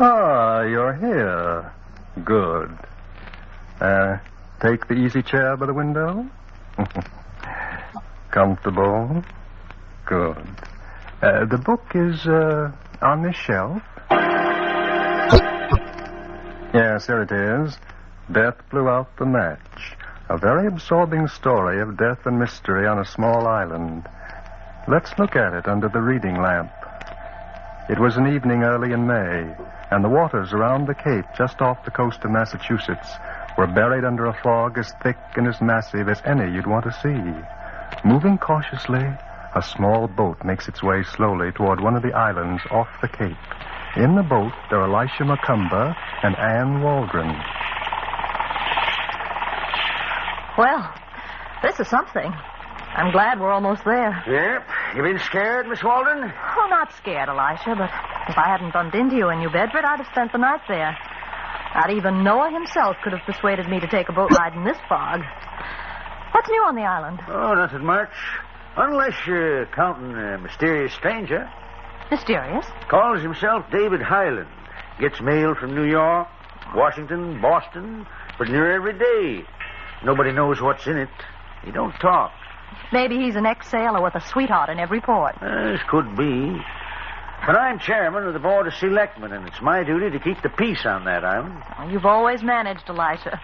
Ah, you're here. Good. Take the easy chair by the window. Comfortable? Good. The book is on this shelf. Yes, here it is. Death Blew Out the Match. A very absorbing story of death and mystery on a small island. Let's look at it under the reading lamp. It was an evening early in May, and the waters around the Cape, just off the coast of Massachusetts, were buried under a fog as thick and as massive as any you'd want to see. Moving cautiously, a small boat makes its way slowly toward one of the islands off the Cape. In the boat, there are Elisha McCumber and Ann Waldron. Well, this is something. I'm glad we're almost there. Yep. You been scared, Miss Waldron? Oh, not scared, Elisha, but if I hadn't bumped into you in New Bedford, I'd have spent the night there. Not even Noah himself could have persuaded me to take a boat ride in this fog. What's new on the island? Oh, nothing much. Unless you're counting a mysterious stranger. Mysterious? Calls himself David Highland. Gets mail from New York, Washington, Boston, pretty near every day. Nobody knows what's in it. He don't talk. Maybe he's an ex-sailor with a sweetheart in every port. This could be. But I'm chairman of the Board of Selectmen, and it's my duty to keep the peace on that island. Well, you've always managed, Elisha.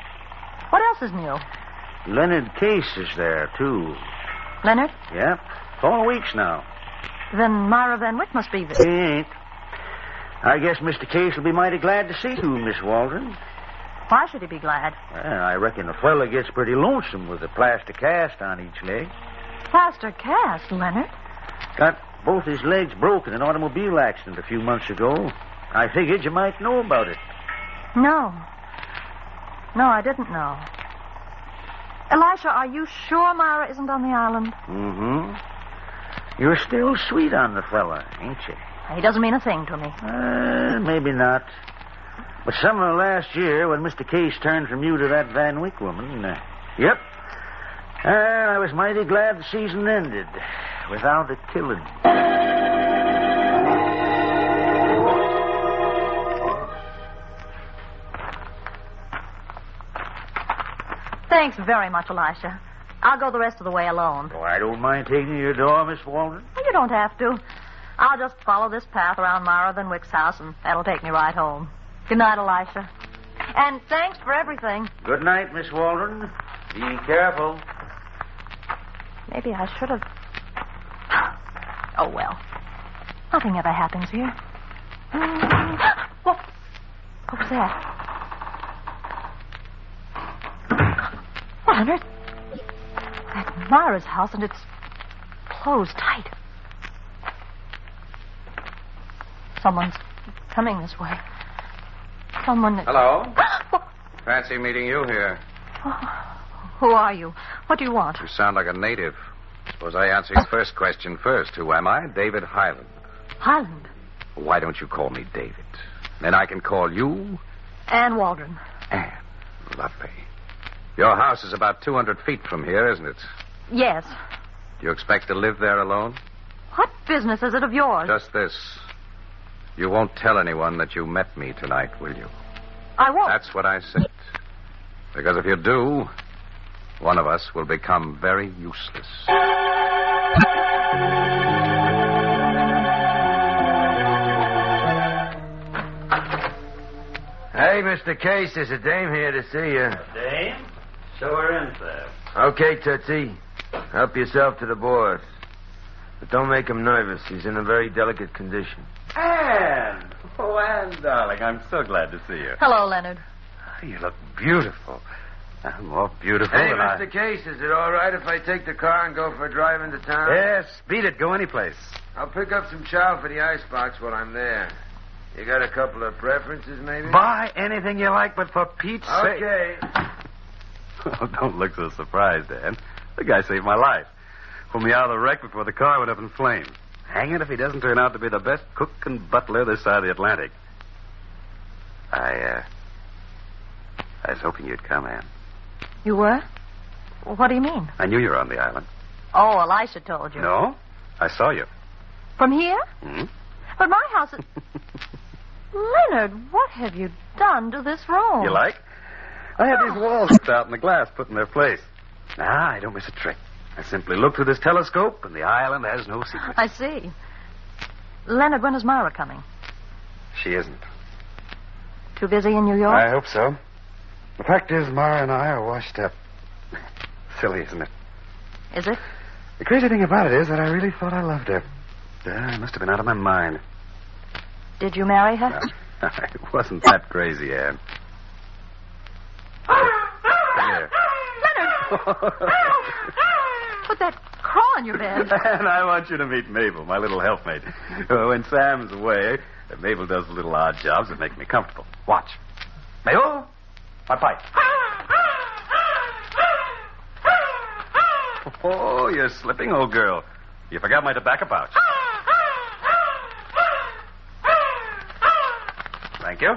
What else is new? Leonard Case is there, too. Leonard? Yep. 4 weeks now. Then Myra Van Wyck must be He there. ain't. I guess Mr. Case will be mighty glad to see you, Miss Waldron. Why should he be glad? Well, I reckon a fella gets pretty lonesome with a plaster cast on each leg. Plaster cast, Leonard? Got both his legs broken in an automobile accident a few months ago. I figured you might know about it. No. No, I didn't know. Elisha, are you sure Myra isn't on the island? Mm-hmm. You're still sweet on the fella, ain't you? He doesn't mean a thing to me. Maybe not. But summer last year, when Mr. Case turned from you to that Van Wyck woman, yep. I was mighty glad the season ended without a killing. Thanks very much, Elisha. I'll go the rest of the way alone. Oh, I don't mind taking you to your door, Miss Waldron. You don't have to. I'll just follow this path around Myra Van Wyck's house, and that'll take me right home. Good night, Elisha. And thanks for everything. Good night, Miss Waldron. Be careful. Maybe I should have... Oh, well. Nothing ever happens here. What was that? Leonard, that's Myra's house, and it's closed tight. Someone's coming this way. Someone... Hello. Fancy meeting you here. Who are you? What do you want? You sound like a native. Suppose I answer your first question first. Who am I? David Highland. Highland? Why don't you call me David? Then I can call you... Ann Waldron. Ann. Lovely. Your house is about 200 feet from here, isn't it? Yes. Do you expect to live there alone? What business is it of yours? Just this. You won't tell anyone that you met me tonight, will you? I won't. That's what I said. Because if you do, one of us will become very useless. Hey, Mr. Case, there's a dame here to see you. Dame? Show her in, sir. Okay, Tootsie. Help yourself to the boss. But don't make him nervous. He's in a very delicate condition. Anne! Oh, Anne, darling, I'm so glad to see you. Hello, Leonard. You look beautiful. More beautiful Hey, than Mr. Case, is it all right if I take the car and go for a drive into town? Yes, beat it. Go anyplace. I'll pick up some chow for the icebox while I'm there. You got a couple of preferences, maybe? Buy anything you like, but for Pete's sake... Okay. Oh, don't look so surprised, Anne. The guy saved my life. Pulled me out of the wreck before the car went up in flames. Hang it if he doesn't turn out to be the best cook and butler this side of the Atlantic. I was hoping you'd come, Anne. You were? What do you mean? I knew you were on the island. Oh, Elisha told you. No? I saw you. From here? Hmm? But my house is... Leonard, what have you done to this room? You like? I had these walls ripped out and the glass put in their place. Now, I don't miss a trick. I simply look through this telescope, and the island has no secrets. I see. Leonard, when is Myra coming? She isn't. Too busy in New York? I hope so. The fact is, Mara and I are washed up. Silly, isn't it? Is it? The crazy thing about it is that I really thought I loved her. I must have been out of my mind. Did you marry her? No, it wasn't that crazy, Anne. Here. Put that crawl in your bed. And I want you to meet Mabel, my little helpmate. When Sam's away, Mabel does the little odd jobs that make me comfortable. Watch. Mabel, my pipe. Oh, you're slipping, old girl. You forgot my tobacco pouch. Thank you.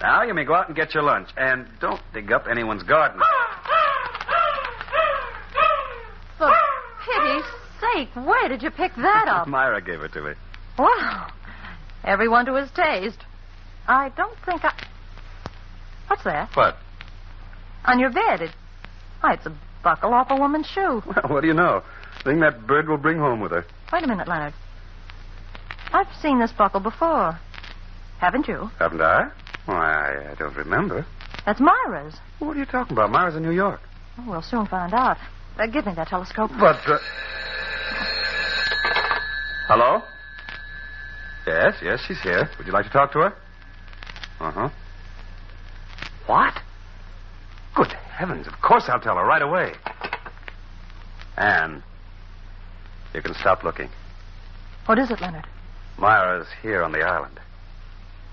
Now you may go out and get your lunch. And don't dig up anyone's garden. For pity's sake, where did you pick that up? Myra gave it to me. Well, everyone to his taste. I don't think I... What's that? What? On your bed. It's a buckle off a woman's shoe. Well, what do you know? Thing that bird will bring home with her. Wait a minute, Leonard. I've seen this buckle before. Haven't you? Haven't I? Why, I don't remember. That's Myra's. What are you talking about? Myra's in New York. Oh, we'll soon find out. Give me that telescope. But, Hello? Yes, she's here. Would you like to talk to her? Uh-huh. What? Good heavens, of course I'll tell her right away. Anne, you can stop looking. What is it, Leonard? Myra's here on the island.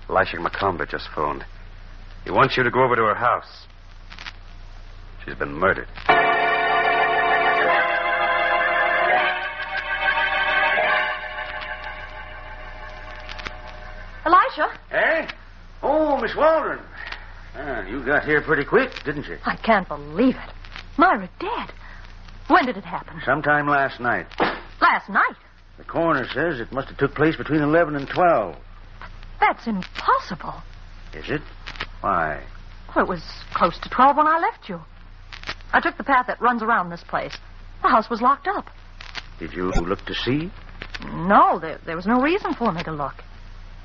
Elisha McComber just phoned. He wants you to go over to her house. She's been murdered. Elisha? Hey? Oh, Miss Waldron. You got here pretty quick, didn't you? I can't believe it. Myra dead. When did it happen? Sometime last night. Last night? The coroner says it must have took place between 11 and 12. That's impossible. Is it? Why? Well, it was close to 12 when I left you. I took the path that runs around this place. The house was locked up. Did you look to see? No, there was no reason for me to look.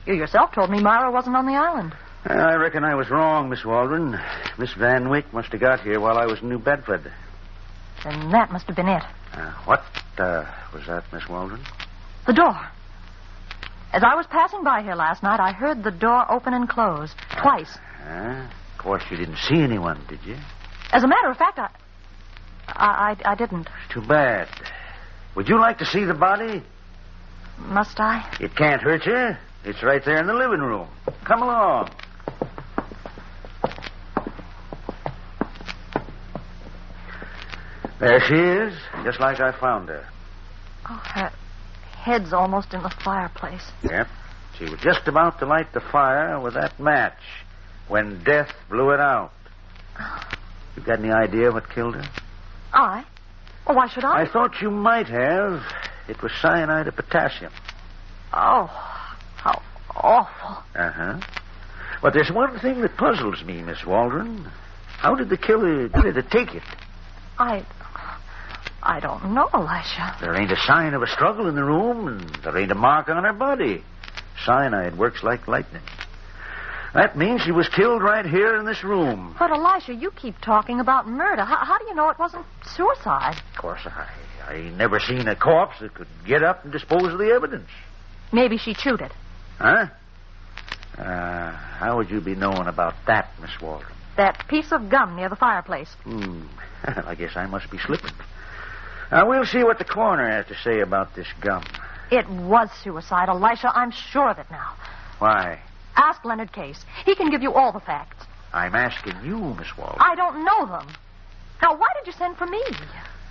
You yourself told me Myra wasn't on the island. I reckon I was wrong, Miss Waldron. Miss Van Wyck must have got here while I was in New Bedford. Then that must have been it. What was that, Miss Waldron? The door. As I was passing by here last night, I heard the door open and close twice. Of course, you didn't see anyone, did you? As a matter of fact, I didn't. Too bad. Would you like to see the body? Must I? It can't hurt you. It's right there in the living room. Come along. There she is, just like I found her. Oh, her head's almost in the fireplace. Yep. She was just about to light the fire with that match when death blew it out. You got any idea what killed her? I? Well, why should I? I thought you might have. It was cyanide of potassium. Oh, how awful. Uh-huh. But there's one thing that puzzles me, Miss Waldron. How did the killer get to take it? I don't know, Elisha. There ain't a sign of a struggle in the room, and there ain't a mark on her body. Cyanide works like lightning. That means she was killed right here in this room. But, Elisha, you keep talking about murder. How do you know it wasn't suicide? Of course, I ain't never seen a corpse that could get up and dispose of the evidence. Maybe she chewed it. Huh? How would you be knowing about that, Miss Waldron? That piece of gum near the fireplace. I guess I must be slipping. Now, we'll see what the coroner has to say about this gum. It was suicide, Elisha. I'm sure of it now. Why? Ask Leonard Case. He can give you all the facts. I'm asking you, Miss Waldron. I don't know them. Now, why did you send for me?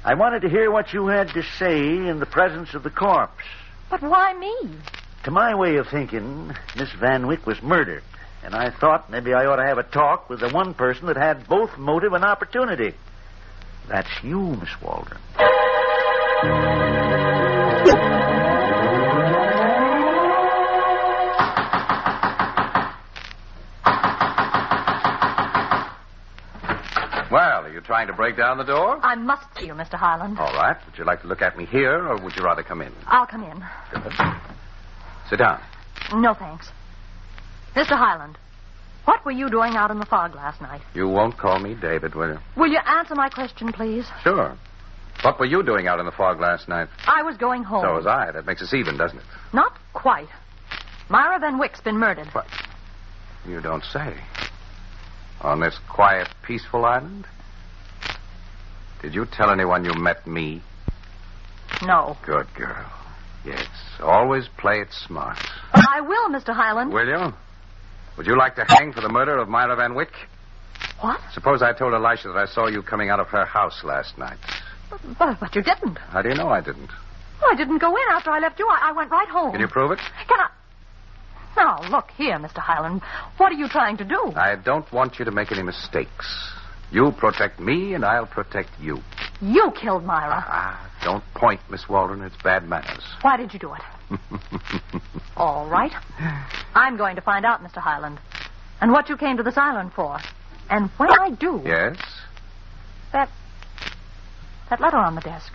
I wanted to hear what you had to say in the presence of the corpse. But why me? To my way of thinking, Miss Van Wyck was murdered. And I thought maybe I ought to have a talk with the one person that had both motive and opportunity. That's you, Miss Waldron. Well, are you trying to break down the door? I must see you, Mr. Highland. All right. Would you like to look at me here, or would you rather come in? I'll come in. Good. Sit down. No, thanks. Mr. Highland, what were you doing out in the fog last night? You won't call me David, will you? Will you answer my question, please? Sure. What were you doing out in the fog last night? I was going home. So was I. That makes us even, doesn't it? Not quite. Myra Van Wyck's been murdered. What? You don't say. On this quiet, peaceful island? Did you tell anyone you met me? No. Good girl. Yes. Always play it smart. I will, Mr. Highland. Will you? Would you like to hang for the murder of Myra Van Wyck? What? Suppose I told Elisha that I saw you coming out of her house last night. But you didn't. How do you know I didn't? Well, I didn't go in after I left you. I went right home. Can you prove it? Can I? Now, look here, Mr. Highland. What are you trying to do? I don't want you to make any mistakes. You protect me, and I'll protect you. You killed Myra. Don't point, Miss Waldron. It's bad manners. Why did you do it? All right. I'm going to find out, Mr. Highland, and what you came to this island for. And when I do... Yes? That letter on the desk.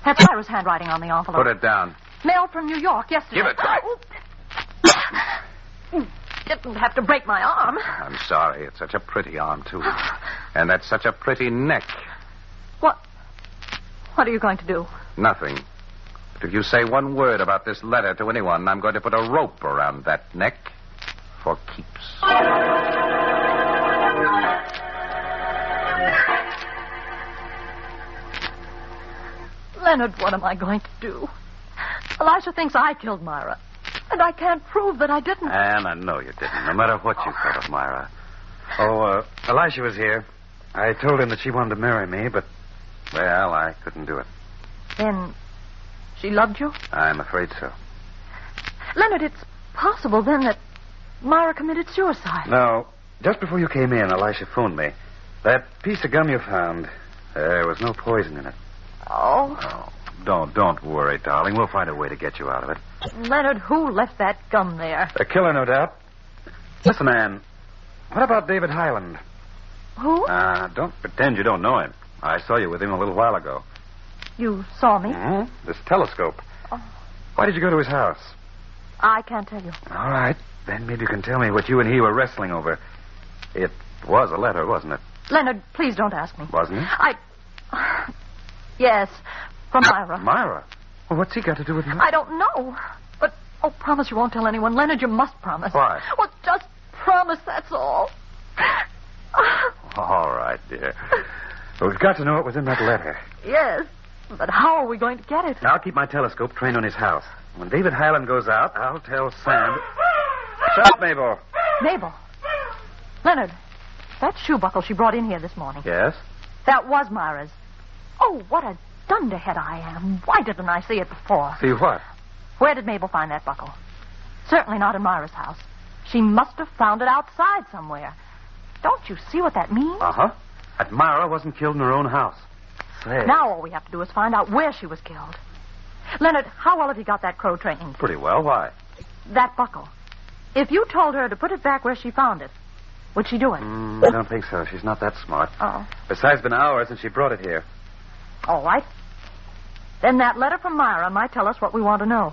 That's Myra's handwriting on the envelope. Put it down. Mailed from New York yesterday. Give it to me. Didn't have to break my arm. I'm sorry. It's such a pretty arm, too. And that's such a pretty neck. What are you going to do? Nothing. But if you say one word about this letter to anyone, I'm going to put a rope around that neck for keeps. Leonard, what am I going to do? Elisha thinks I killed Myra. And I can't prove that I didn't. And I know you didn't, no matter what you thought of Myra. Elisha was here. I told him that she wanted to marry me, but, well, I couldn't do it. Then she loved you? I'm afraid so. Leonard, it's possible then that Myra committed suicide. No. Just before you came in, Elisha phoned me. That piece of gum you found, there was no poison in it. Oh. Don't worry, darling. We'll find a way to get you out of it. Leonard, who left that gum there? A killer, no doubt. Listen, Anne. What about David Highland? Who? Don't pretend you don't know him. I saw you with him a little while ago. You saw me? Mm-hmm. This telescope. Oh. Why did you go to his house? I can't tell you. All right. Then maybe you can tell me what you and he were wrestling over. It was a letter, wasn't it? Leonard, please don't ask me. Wasn't it? Yes, from Myra. Myra? Well, what's he got to do with me? I don't know. But, promise you won't tell anyone. Leonard, you must promise. Why? Well, just promise, that's all. All right, dear. But we've got to know what was in that letter. Yes, but how are we going to get it? I'll keep my telescope trained on his house. When David Highland goes out, I'll tell Sam. Shut up, Mabel. Mabel. Leonard, that shoe buckle she brought in here this morning. Yes? That was Myra's. Oh, what a dunderhead I am. Why didn't I see it before? See what? Where did Mabel find that buckle? Certainly not in Myra's house. She must have found it outside somewhere. Don't you see what that means? Uh-huh. That Myra wasn't killed in her own house. Say. Now all we have to do is find out where she was killed. Leonard, how well have you got that crow trained? Pretty well. Why? That buckle. If you told her to put it back where she found it, would she do it? I don't think so. She's not that smart. Oh. Besides, it's been hours since she brought it here. All right. Then that letter from Myra might tell us what we want to know.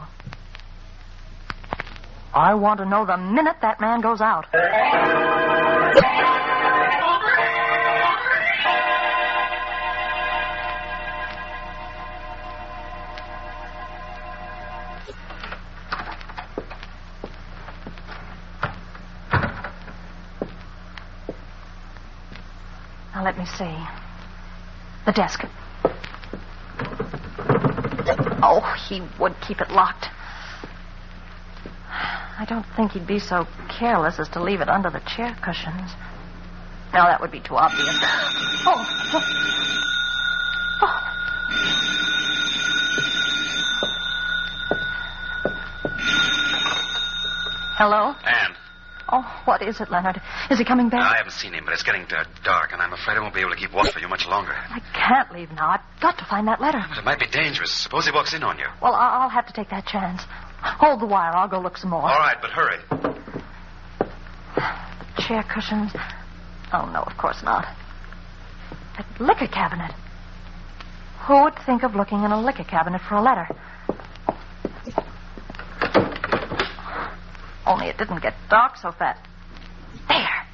I want to know the minute that man goes out. Now, let me see. The desk. Oh, he would keep it locked. I don't think he'd be so careless as to leave it under the chair cushions. No, that would be too obvious. Oh. Hello? Anne. Oh, what is it, Leonard? Is he coming back? I haven't seen him, but it's getting dark, and I'm afraid I won't be able to keep watch for you much longer. I can't leave now. I've got to find that letter. But it might be dangerous. Suppose he walks in on you. Well, I'll have to take that chance. Hold the wire. I'll go look some more. All right, but hurry. Chair cushions. Oh, no, of course not. That liquor cabinet. Who would think of looking in a liquor cabinet for a letter? Only it didn't get dark so fast. There.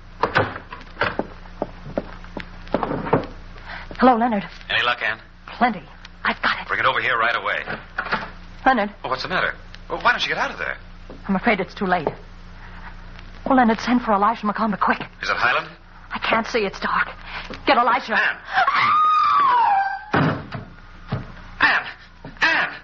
Hello, Leonard. Any luck, Ann? Plenty. I've got it. Bring it over here right away. Leonard, Oh, what's the matter? Well, why don't you get out of there? I'm afraid it's too late. Well, Leonard, send for Elisha McComber quick. Is it Highland? I can't see. It's dark. Get Elisha. Ann! Ann! Ann!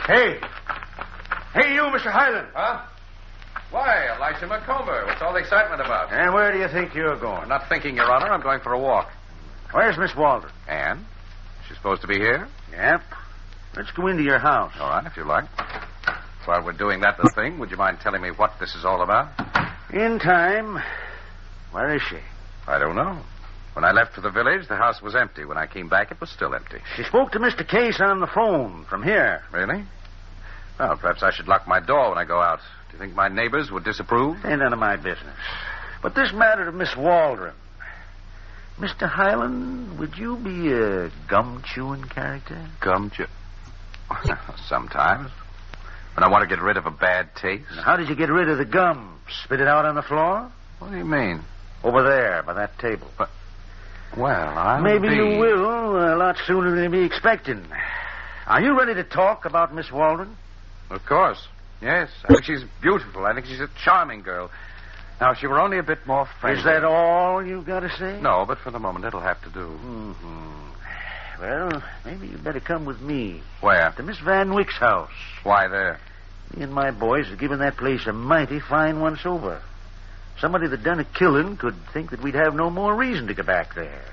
Hey! Hey, you, Mr. Highland. Huh? Why, Elisha McComber? What's all the excitement about? And where do you think you're going? I'm not thinking, Your Honor. I'm going for a walk. Where's Miss Waldron? Ann? She's supposed to be here? Yep. Let's go into your house. All right, if you like. While we're doing that little thing, would you mind telling me what this is all about? In time. Where is she? I don't know. When I left for the village, the house was empty. When I came back, it was still empty. She spoke to Mr. Case on the phone from here. Really? Well, perhaps I should lock my door when I go out. Do you think my neighbors would disapprove? Ain't none of my business. But this matter of Miss Waldron. Mr. Highland, would you be a gum-chewing character? Gum chew. Sometimes. When I want to get rid of a bad taste. Now, how did you get rid of the gum? Spit it out on the floor? What do you mean? Over there, by that table. Well, I'll Maybe be... you will a lot sooner than you'd be expecting. Are you ready to talk about Miss Waldron? Of course. Yes. I think she's beautiful. I think she's a charming girl. Now, if she were only a bit more friendly... Is that all you've got to say? No, but for the moment, it'll have to do. Mm-hmm. Well, maybe you'd better come with me. Where? To Miss Van Wyck's house. Why there? Me and my boys have given that place a mighty fine once-over. Somebody that done a killing could think that we'd have no more reason to go back there.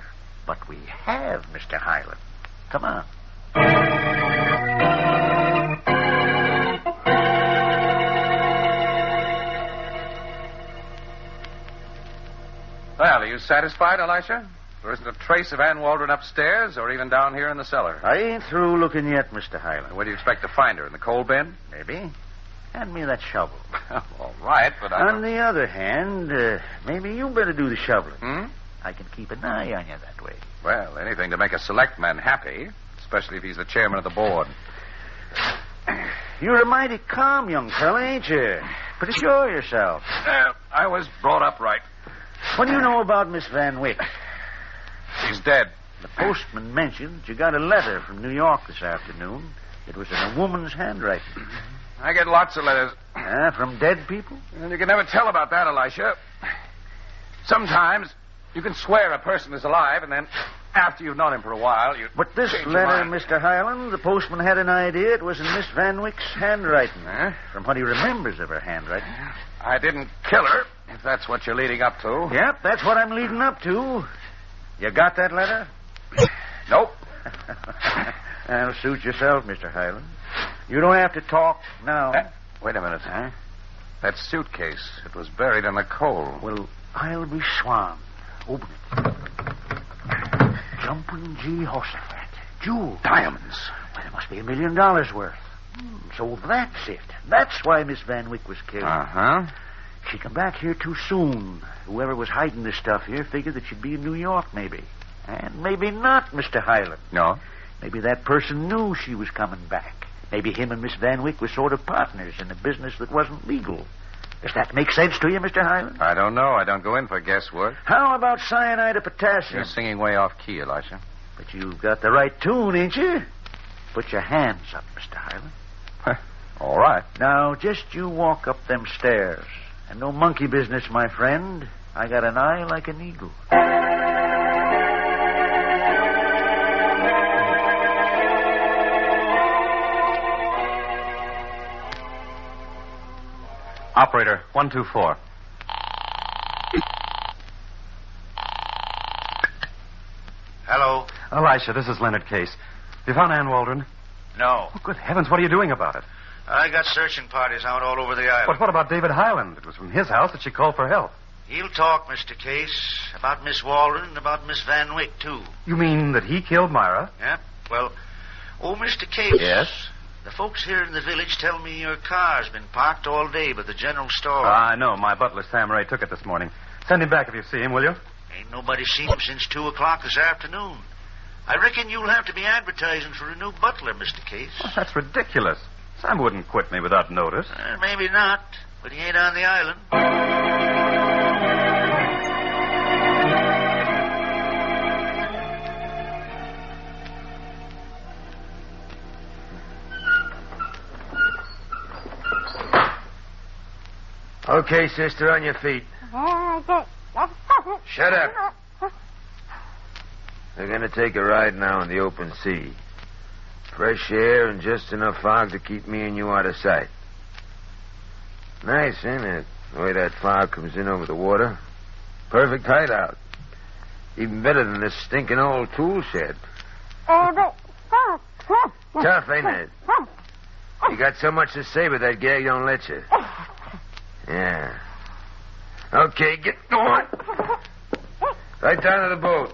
But we have, Mr. Highland. Come on. Well, are you satisfied, Elisha? There isn't a trace of Ann Waldron upstairs or even down here in the cellar. I ain't through looking yet, Mr. Highland. Where do you expect to find her? In the coal bin? Maybe. Hand me that shovel. All right, but I... On the other hand, maybe you better do the shoveling. Hmm? I can keep an eye on you that way. Well, anything to make a select man happy, especially if he's the chairman of the board. You're a mighty calm young fella, ain't you? Pretty sure of yourself. I was brought up right. What do you know about Miss Van Wyck? She's dead. The postman mentioned that you got a letter from New York this afternoon. It was in a woman's handwriting. I get lots of letters. From dead people? And you can never tell about that, Elisha. Sometimes you can swear a person is alive, and then after you've known him for a while, you... But this change your letter, mind. Mr. Highland, the postman had an idea it was in Miss Van Wyck's handwriting. From what he remembers of her handwriting. I didn't kill her, if that's what you're leading up to. Yep, that's what I'm leading up to. You got that letter? Nope. That'll suit yourself, Mr. Highland. You don't have to talk now. Wait a minute. That suitcase, it was buried in the coal. Well, I'll be swan. Open it. Jumping Jehoshaphat. Jewels. Diamonds. Well, it must be $1 million worth. So that's it. That's why Miss Van Wyck was killed. Uh-huh. She come back here too soon. Whoever was hiding this stuff here figured that she'd be in New York, maybe. And maybe not, Mr. Highland. No? Maybe that person knew she was coming back. Maybe him and Miss Van Wyck were sort of partners in a business that wasn't legal. Does that make sense to you, Mr. Highland? I don't know. I don't go in for guesswork. How about cyanide of potassium? You're singing way off key, Elisha. But you've got the right tune, ain't you? Put your hands up, Mr. Highland. All right. Now, just you walk up them stairs. And no monkey business, my friend. I got an eye like an eagle. Operator, 124. Hello? Elisha, this is Leonard Case. You found Ann Waldron? No. Oh, good heavens, what are you doing about it? I got searching parties out all over the island. But what about David Highland? It was from his house that she called for help. He'll talk, Mr. Case, about Miss Walden and about Miss Van Wyck, too. You mean that he killed Myra? Yeah. Well, Mr. Case. Yes? The folks here in the village tell me your car's been parked all day by the general store. I know. My butler, Sam Ray, took it this morning. Send him back if you see him, will you? Ain't nobody seen him since 2 o'clock this afternoon. I reckon you'll have to be advertising for a new butler, Mr. Case. Well, that's ridiculous. Sam wouldn't quit me without notice. Maybe not, but he ain't on the island. Okay, sister, on your feet. Shut up. We're going to take a ride now in the open sea. Fresh air and just enough fog to keep me and you out of sight. Nice, ain't it? The way that fog comes in over the water. Perfect hideout. Even better than this stinking old tool shed. Tough, ain't it? You got so much to say, but that gag don't let you. Yeah. Okay, get going. Right down to the boat.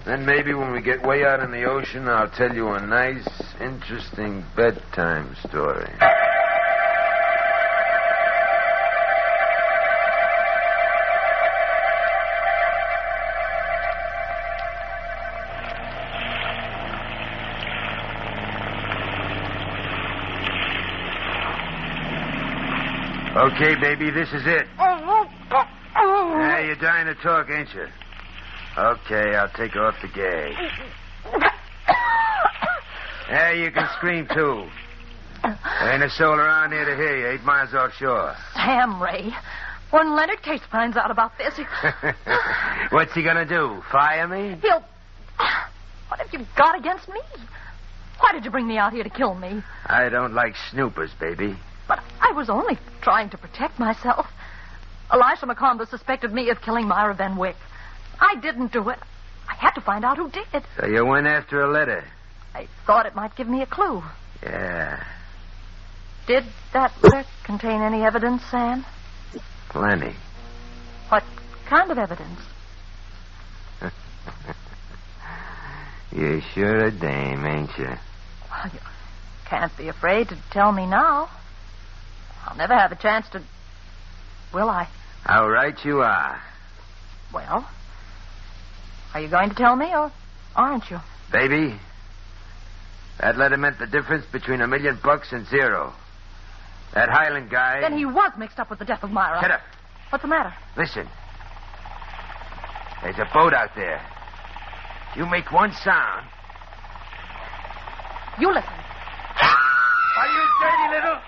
Then maybe when we get way out in the ocean, I'll tell you a nice, interesting bedtime story. Okay, baby, this is it. Yeah, you're dying to talk, ain't you? Okay, I'll take off the gag. Yeah, you can scream, too. There ain't a soul around here to hear you, 8 miles offshore. Sam Ray, when Leonard Case finds out about this, What's he gonna do, fire me? he'll... What have you got against me? Why did you bring me out here to kill me? I don't like snoopers, baby. But I was only trying to protect myself. Elisha McConville suspected me of killing Myra Van Wyck. I didn't do it. I had to find out who did. So you went after a letter? I thought it might give me a clue. Yeah, Did that letter contain any evidence, Sam? plenty. What kind of evidence? You're sure a dame, ain't you? Well, you can't be afraid to tell me now. I'll never have a chance to... Will I? How right you are. Well, are you going to tell me, or aren't you? Baby, that letter meant the difference between $1 million and zero. That Highland guy... Then he was mixed up with the death of Myra. Shut up. What's the matter? Listen. There's a boat out there. You make one sound. You listen. Are you dirty little...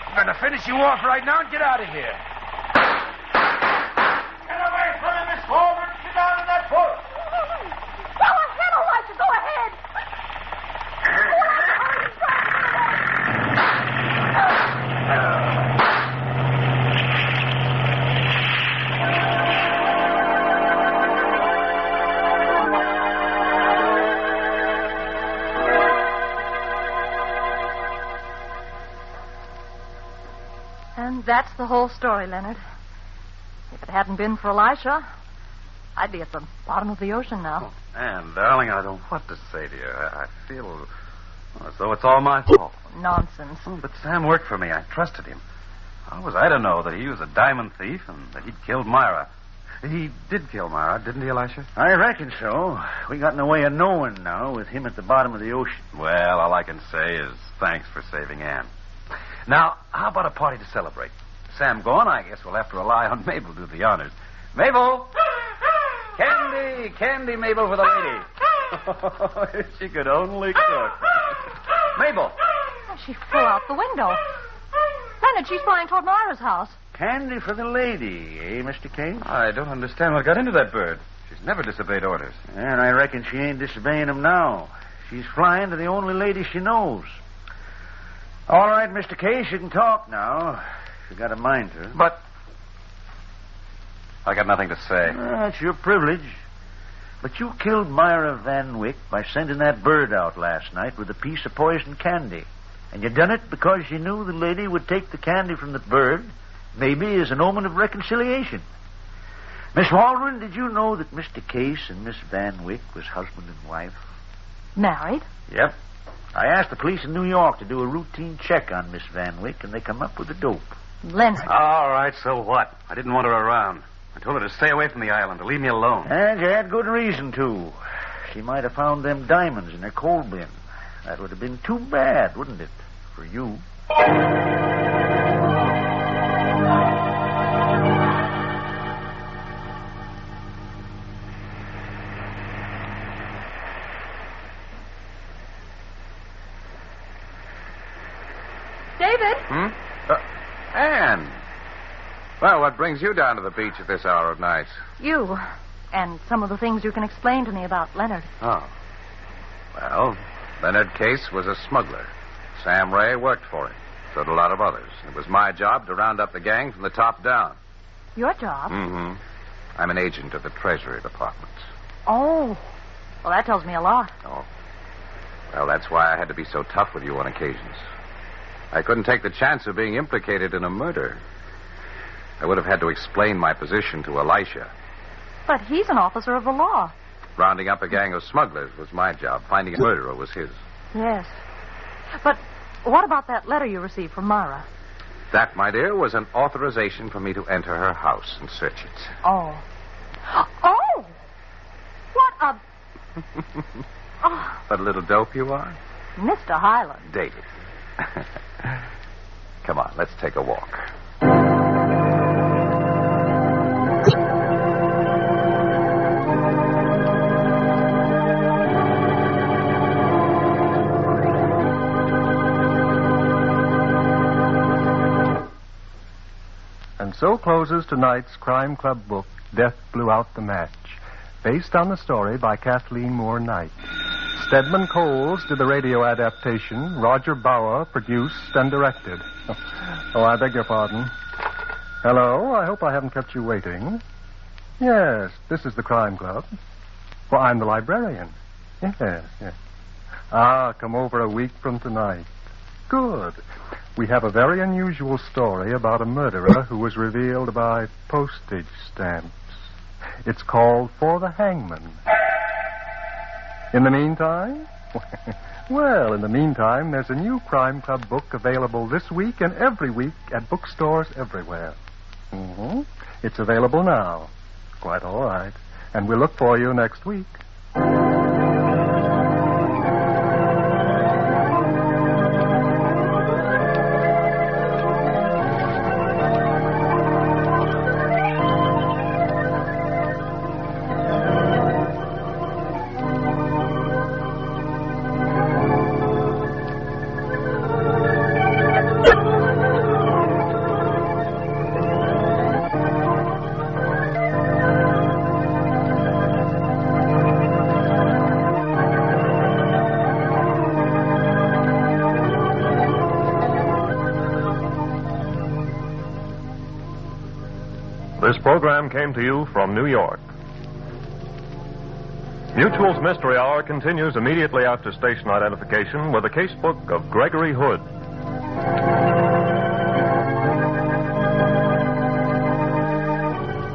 I'm going to finish you off right now and get out of here. Get away from him, Miss Walden. Get down in that boat. Go ahead, Elisha. Go ahead. And that's the whole story, Leonard. If it hadn't been for Elisha, I'd be at the bottom of the ocean now. Oh, Anne, darling, I don't know what to say to you. I feel as though it's all my fault. Nonsense. Oh, but Sam worked for me. I trusted him. How was I to know that he was a diamond thief and that he'd killed Myra? He did kill Myra, didn't he, Elisha? I reckon so. We got in a way of knowing now with him at the bottom of the ocean. Well, all I can say is thanks for saving Anne. Now, how about a party to celebrate? Sam gone, I guess we'll have to rely on Mabel to do the honors. Mabel! Candy! Candy, Mabel, for the lady. If she could only cook. Mabel! She flew out the window. Leonard, she's flying toward Myra's house. Candy for the lady, eh, Mr. Kane? I don't understand what got into that bird. She's never disobeyed orders. And I reckon she ain't disobeying them now. She's flying to the only lady she knows. All right, Mr. Case, you can talk now. If you got a mind to. But I got nothing to say. That's your privilege. But you killed Myra Van Wyck by sending that bird out last night with a piece of poisoned candy. And you done it because you knew the lady would take the candy from the bird, maybe as an omen of reconciliation. Miss Waldron, did you know that Mr. Case and Miss Van Wyck was husband and wife? Married? Yep. I asked the police in New York to do a routine check on Miss Van Wyck, and they come up with the dope. Leonard. All right, so what? I didn't want her around. I told her to stay away from the island, to leave me alone. And you had good reason to. She might have found them diamonds in her coal bin. That would have been too bad, wouldn't it, for you? David? Anne. Well, what brings you down to the beach at this hour of night? You. And some of the things you can explain to me about Leonard. Oh. Well, Leonard Case was a smuggler. Sam Ray worked for him. So did a lot of others. It was my job to round up the gang from the top down. Your job? Mm-hmm. I'm an agent of the Treasury Department. Oh. Well, that tells me a lot. Oh. Well, that's why I had to be so tough with you on occasions. I couldn't take the chance of being implicated in a murder. I would have had to explain my position to Elisha. But he's an officer of the law. Rounding up a gang of smugglers was my job. Finding a murderer was his. Yes. But what about that letter you received from Myra? That, my dear, was an authorization for me to enter her house and search it. Oh. Oh! What a... Oh, What a little dope you are. Mr. Highland. David. Come on, let's take a walk. And so closes tonight's Crime Club book, Death Blew Out the Match, based on the story by Kathleen Moore Knight. Stedman Coles did the radio adaptation. Roger Bauer produced and directed. Oh, I beg your pardon. Hello, I hope I haven't kept you waiting. Yes, this is the Crime Club. Well, I'm the librarian. Yes. Come over a week from tonight. Good. We have a very unusual story about a murderer who was revealed by postage stamps. It's called For the Hangman. In the meantime? Well, in the meantime, there's a new Crime Club book available this week and every week at bookstores everywhere. Mm-hmm. It's available now. Quite all right. And we'll look for you next week. This program came to you from New York. Mutual's Mystery Hour continues immediately after station identification with a casebook of Gregory Hood.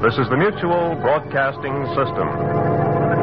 This is the Mutual Broadcasting System.